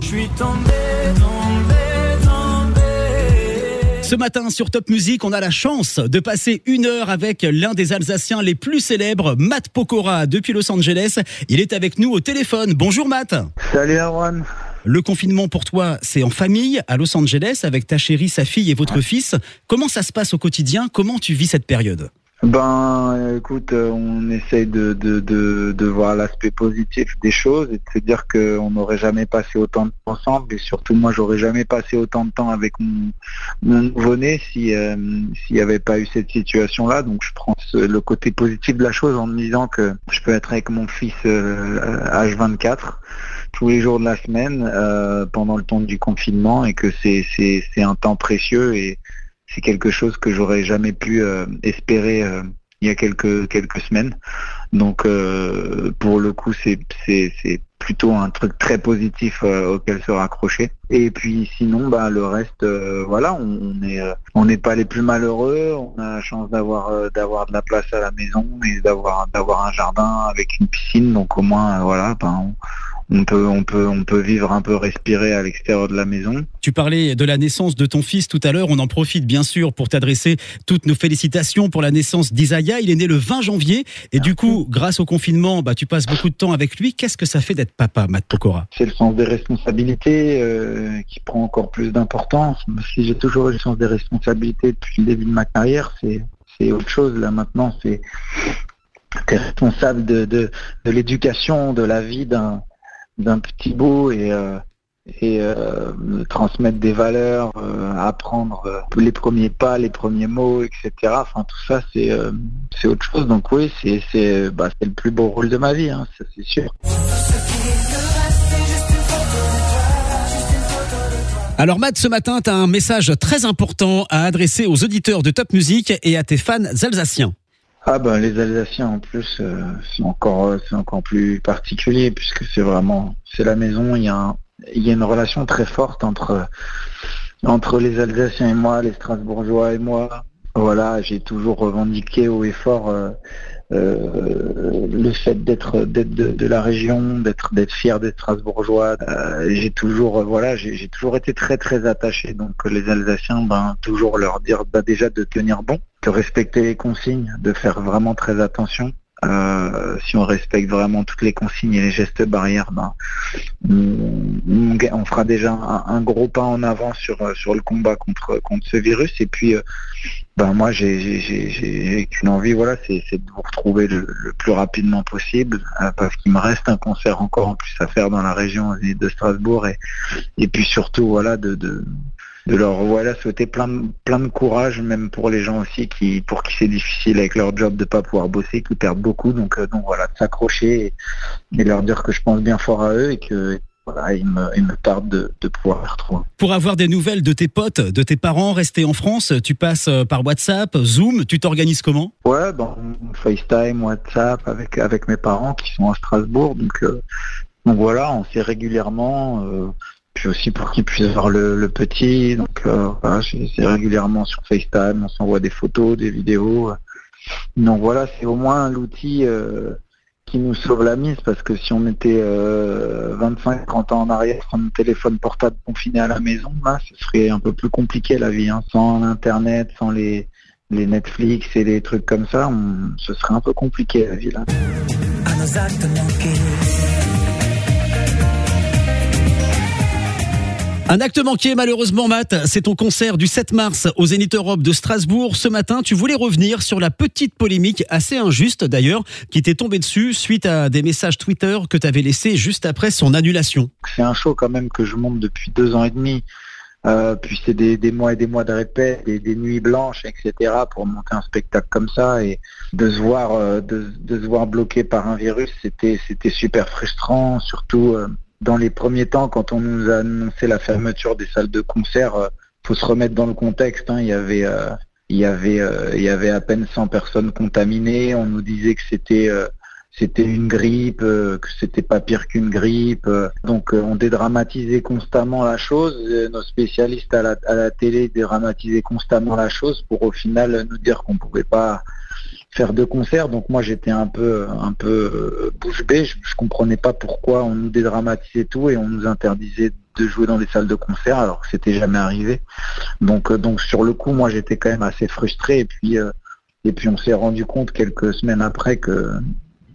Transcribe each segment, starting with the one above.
suis tombé. Ce matin sur Top Music, on a la chance de passer 1 heure avec l'un des Alsaciens les plus célèbres, Matt Pokora, depuis Los Angeles. Il est avec nous au téléphone. Bonjour Matt. Salut Arwan. Le confinement pour toi, c'est en famille, à Los Angeles, avec ta chérie, sa fille et votre fils. Comment ça se passe au quotidien ? Comment tu vis cette période ? Écoute, on essaye de voir l'aspect positif des choses et de se dire qu'on n'aurait jamais passé autant de temps ensemble, et surtout moi j'aurais jamais passé autant de temps avec mon nouveau-né s'il n'y avait pas eu cette situation-là. Donc je prends le côté positif de la chose en me disant que je peux être avec mon fils H24 tous les jours de la semaine pendant le temps du confinement, et que c'est un temps précieux, et c'est quelque chose que j'aurais jamais pu espérer il y a quelques semaines. Donc pour le coup c'est plutôt un truc très positif auquel se raccrocher. Et puis sinon le reste on n'est pas les plus malheureux. On a la chance d'avoir de la place à la maison et d'avoir un jardin avec une piscine. Donc au moins on peut vivre un peu, respirer à l'extérieur de la maison. Tu parlais de la naissance de ton fils tout à l'heure. On en profite bien sûr pour t'adresser toutes nos félicitations pour la naissance d'Isaiah. Il est né le 20 janvier et du coup, grâce au confinement, tu passes beaucoup de temps avec lui. Qu'est-ce que ça fait d'être papa, Matt Pokora ? C'est le sens des responsabilités qui prend encore plus d'importance. Si j'ai toujours eu le sens des responsabilités depuis le début de ma carrière, c'est autre chose. Là maintenant, t'es responsable de l'éducation, de la vie d'un petit bout, et transmettre des valeurs, apprendre les premiers pas, les premiers mots, etc. Enfin tout ça c'est autre chose. Donc oui, c'est le plus beau rôle de ma vie, ça c'est sûr. Alors Matt, ce matin, tu as un message très important à adresser aux auditeurs de Top Music et à tes fans alsaciens. Les Alsaciens en plus c'est encore plus particulier, puisque c'est la maison. Il y a une relation très forte entre les Alsaciens et moi, les Strasbourgeois et moi. Voilà, j'ai toujours revendiqué haut et fort le fait d'être de la région, d'être fier d'être strasbourgeois. J'ai toujours été très très attaché. Donc les Alsaciens, toujours leur dire déjà de tenir bon, de respecter les consignes, de faire vraiment très attention. Si on respecte vraiment toutes les consignes et les gestes barrières, on fera déjà un gros pas en avant sur le combat contre ce virus. Et puis moi j'ai qu'une envie, c'est de vous retrouver le plus rapidement possible, parce qu'il me reste un concert encore en plus à faire dans la région de Strasbourg, et puis surtout de leur souhaiter plein de courage, même pour les gens aussi pour qui c'est difficile avec leur job de pas pouvoir bosser, qui perdent beaucoup. Donc de s'accrocher et leur dire que je pense bien fort à eux, et que il me tarde de pouvoir les retrouver. Pour avoir des nouvelles de tes potes, de tes parents restés en France, tu passes par WhatsApp, Zoom, tu t'organises comment ? FaceTime, WhatsApp avec mes parents qui sont à Strasbourg. Donc on s'est régulièrement. Puis aussi pour qu'ils puissent voir le petit. Donc c'est régulièrement sur FaceTime, on s'envoie des photos, des vidéos. Donc c'est au moins l'outil qui nous sauve la mise, parce que si on était 25-30 ans en arrière sans un téléphone portable confiné à la maison, ce serait un peu plus compliqué la vie. Sans l'internet, sans les Netflix et les trucs comme ça, ce serait un peu compliqué la vie là. Un acte manqué malheureusement, Matt, c'est ton concert du 7 mars au Zénith Europe de Strasbourg. Ce matin, tu voulais revenir sur la petite polémique, assez injuste d'ailleurs, qui t'est tombée dessus suite à des messages Twitter que tu avais laissés juste après son annulation. C'est un show quand même que je monte depuis 2 ans et demi. Puis c'est des mois et des mois de répète, des nuits blanches, etc. pour monter un spectacle comme ça, et de se voir bloqué par un virus, c'était super frustrant, surtout dans les premiers temps quand on nous a annoncé la fermeture des salles de concert. Faut se remettre dans le contexte, il y avait à peine 100 personnes contaminées. On nous disait que c'était une grippe, que c'était pas pire qu'une grippe. Donc on dédramatisait constamment la chose. Nos spécialistes à la télé dédramatisaient constamment la chose pour au final nous dire qu'on pouvait pas faire de concert. Donc moi j'étais un peu bouche bée. Je comprenais pas pourquoi on nous dédramatisait tout et on nous interdisait de jouer dans des salles de concert alors que c'était jamais arrivé. Donc sur le coup, moi j'étais quand même assez frustré et puis on s'est rendu compte quelques semaines après que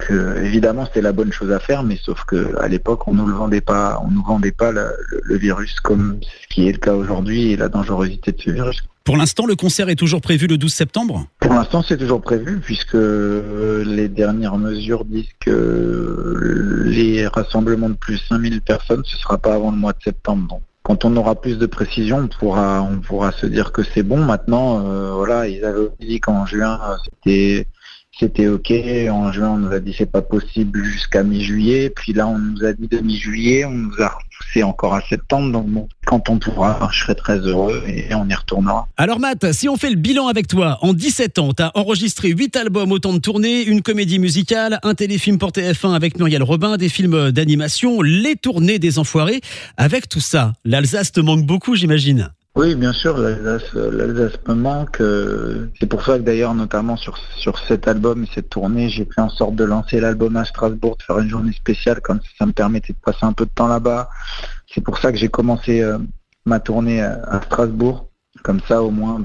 évidemment c'était la bonne chose à faire, mais sauf que à l'époque on nous vendait pas le virus comme ce qui est le cas aujourd'hui et la dangerosité de ce virus. Pour l'instant, le concert est toujours prévu le 12 septembre ? Pour l'instant, c'est toujours prévu puisque les dernières mesures disent que les rassemblements de plus de 5000 personnes, ce sera pas avant le mois de septembre. Donc, quand on aura plus de précision, on pourra se dire que c'est bon. Maintenant, voilà, ils avaient dit qu'en juin, c'était ok. En juin, on nous a dit c'est pas possible jusqu'à mi-juillet. Puis là, on nous a dit de mi-juillet. On nous a repoussé encore à septembre. Donc bon, quand on pourra, je serai très heureux et on y retournera. Alors Matt, si on fait le bilan avec toi, en 17 ans, tu as enregistré 8 albums, autant de tournées, une comédie musicale, un téléfilm pour TF1 avec Muriel Robin, des films d'animation, les tournées des Enfoirés. Avec tout ça, l'Alsace te manque beaucoup, j'imagine. Oui, bien sûr, l'Alsace me manque. C'est pour ça que d'ailleurs, notamment sur cet album et cette tournée, j'ai fait en sorte de lancer l'album à Strasbourg, de faire une journée spéciale, comme ça me permettait de passer un peu de temps là-bas. C'est pour ça que j'ai commencé ma tournée à Strasbourg. Comme ça, au moins,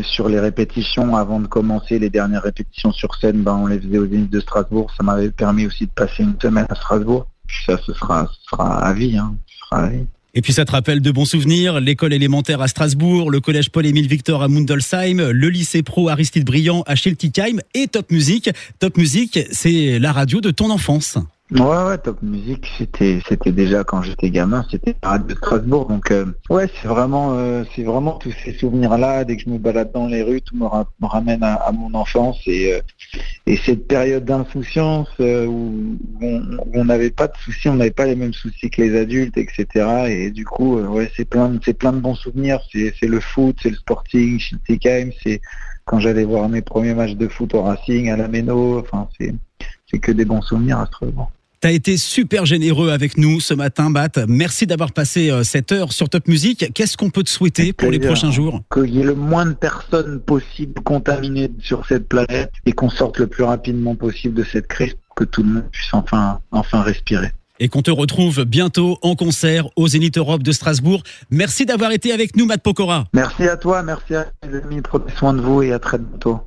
sur les répétitions, avant de commencer les dernières répétitions sur scène, on les faisait au Zénith de Strasbourg. Ça m'avait permis aussi de passer une semaine à Strasbourg. Puis ça, ce sera à vie, ce sera à vie. Et puis ça te rappelle de bons souvenirs, l'école élémentaire à Strasbourg, le collège Paul-Émile Victor à Mundelsheim, le lycée pro Aristide Briand à Schiltigheim et Top Music. Top Music, c'est la radio de ton enfance. Ouais, Top Music, c'était déjà quand j'étais gamin, c'était la radio de Strasbourg. Donc c'est vraiment tous ces souvenirs-là. Dès que je me balade dans les rues, tout me ramène à mon enfance et cette période d'insouciance où on n'avait pas de soucis, on n'avait pas les mêmes soucis que les adultes, etc. Et du coup, c'est plein de bons souvenirs. C'est le foot, c'est le Sporting, Schiltigheim, c'est quand j'allais voir mes premiers matchs de foot au Racing, à la Méno. Enfin, c'est que des bons souvenirs à Strasbourg. T'as été super généreux avec nous ce matin, Matt. Merci d'avoir passé cette heure sur Top Music. Qu'est-ce qu'on peut te souhaiter pour les prochains jours ? Qu'il y ait le moins de personnes possible contaminées sur cette planète et qu'on sorte le plus rapidement possible de cette crise pour que tout le monde puisse enfin respirer. Et qu'on te retrouve bientôt en concert au Zénith Europe de Strasbourg. Merci d'avoir été avec nous, Matt Pokora. Merci à toi, merci à mes amis. Prenez soin de vous et à très bientôt.